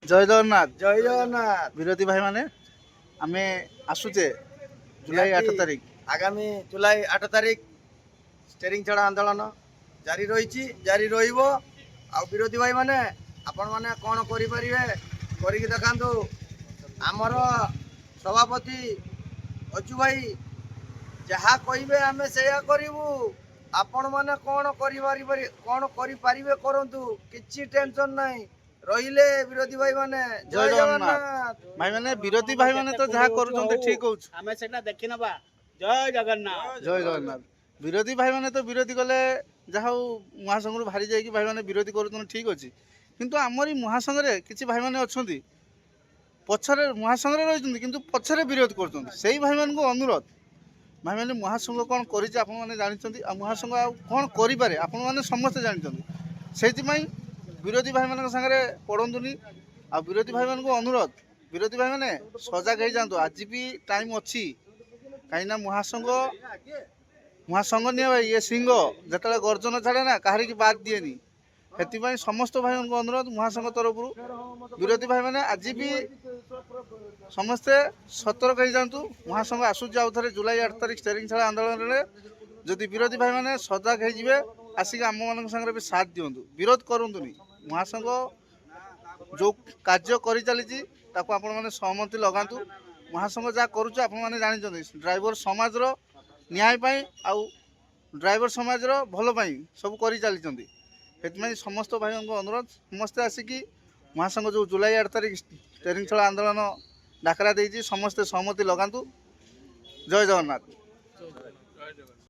জয় জগন্নাথ। জয় জগন্নাথ। বিরোধী ভাই মানে আমি আসুছে জুলাই 8 তারিখ আগামী জুলাই 8 তারিখ ଷ୍ଟେରିଂ ଛଡ଼ା ଆନ୍ଦୋଳନ ଜାରି ରହିଛି, ଜାରି ରହିବ। ଆଉ ବିରୋଧୀ ଭାଇ ମାନେ ଆପଣ ମାନେ କ'ଣ କରିପାରିବେ କରିକି ଦେଖାନ୍ତୁ। ଆମର ସଭାପତି ଅଜୁ ଭାଇ ଯାହା କହିବେ ଆମେ ସେଇଆ କରିବୁ। ଆପଣମାନେ କ'ଣ କରିପାରିବେ କରନ୍ତୁ, କିଛି ଟେନସନ୍ ନାହିଁ। ରହିଲେ ବିରୋଧୀ ଭାଇ ମାନେ ଜୟ ଜଗନ୍ନାଥ। ଭାଇ ମାନେ ବିରୋଧୀ ଭାଇ ମାନେ ତ ଯାହା କରୁଛନ୍ତି ଠିକ ହଉଛି, ଆମେ ସେଟା ଦେଖି ନେବା। ଜୟ ଜଗନ୍ନାଥ। ଜୟ ଜଗନ୍ନାଥ। ବିରୋଧୀ ଭାଇ ମାନେ ତ ବିରୋଧୀ କଲେ ଯାହା ହଉ ମହାସଂଘରୁ ବାହାରି ଯାଇକି ଭାଇ ମାନେ ବିରୋଧୀ କରୁଛନ୍ତି ଠିକ ଅଛି, କିନ୍ତୁ ଆମରି ମହାସଂଘରେ କିଛି ଭାଇ ମାନେ ଅଛନ୍ତି ପଛରେ ମହାସଂଘରେ ରହିଛନ୍ତି କିନ୍ତୁ ପଛରେ ବିରୋଧ କରୁଛନ୍ତି। ସେଇ ଭାଇମାନଙ୍କୁ ଅନୁରୋଧ, ଭାଇମାନେ ମହାସଂଘ କ'ଣ କରିଛି ଆପଣମାନେ ଜାଣିଛନ୍ତି, ଆଉ ମହାସଂଘ ଆଉ କ'ଣ କରିପାରେ ଆପଣମାନେ ସମସ୍ତେ ଜାଣିଛନ୍ତି। ସେଇଥିପାଇଁ ବିରୋଧୀ ଭାଇମାନଙ୍କ ସାଙ୍ଗରେ ପଡ଼ନ୍ତୁନି। ଆଉ ବିରୋଧୀ ଭାଇମାନଙ୍କୁ ଅନୁରୋଧ, ବିରୋଧୀ ଭାଇମାନେ ସଜାଗ ହେଇଯାଆନ୍ତୁ। ଆଜି ବି ଟାଇମ୍ ଅଛି, କାହିଁକିନା ମହାସଂଘ ନିଏ ଭାଇ, ଇଏ ସିଂହ ଯେତେବେଳେ ଗର୍ଜନ ଛାଡ଼େ ନା କାହାରିକି ବାଦ୍ ଦିଏନି। ସେଥିପାଇଁ ସମସ୍ତ ଭାଇମାନଙ୍କୁ ଅନୁରୋଧ ମହାସଂଘ ତରଫରୁ, ବିରୋଧୀ ଭାଇମାନେ ଆଜି ବି ସମସ୍ତେ ସତର୍କ ହେଇଯାଆନ୍ତୁ। ମହାସଂଘ ଆସୁଛି ଆଉ ଥରେ ଜୁଲାଇ 8 ତାରିଖ ଷ୍ଟେରିଂ ଛଡ଼ା ଆନ୍ଦୋଳନରେ। ଯଦି ବିରୋଧୀ ଭାଇମାନେ ସଜାଗ ହେଇଯିବେ ଆସିକି ଆମମାନଙ୍କ ସାଙ୍ଗରେ ବି ସାଥ ଦିଅନ୍ତୁ, ବିରୋଧ କରନ୍ତୁନି। ମହାସଂଘ ଯେଉଁ କାର୍ଯ୍ୟ କରିଚାଲିଛି ତାକୁ ଆପଣମାନେ ସହମତି ଲଗାନ୍ତୁ। ମହାସଂଘ ଯାହା କରୁଛି ଆପଣମାନେ ଜାଣିଛନ୍ତି, ଡ୍ରାଇଭର ସମାଜର ନ୍ୟାୟ ପାଇଁ ଆଉ ଡ୍ରାଇଭର ସମାଜର ଭଲ ପାଇଁ ସବୁ କରିଚାଲିଛନ୍ତି। ସେଥିପାଇଁ ସମସ୍ତ ଭାଇଙ୍କ ଅନୁରୋଧ, ସମସ୍ତେ ଆସିକି ମହାସଂଘ ଯେଉଁ ଜୁଲାଇ 8 ତାରିଖ ଷ୍ଟେରିଂ ଛଡ଼ା ଆନ୍ଦୋଳନ ଡାକରା ଦେଇଛି ସମସ୍ତେ ସହମତି ଲଗାନ୍ତୁ। ଜୟ ଜଗନ୍ନାଥ।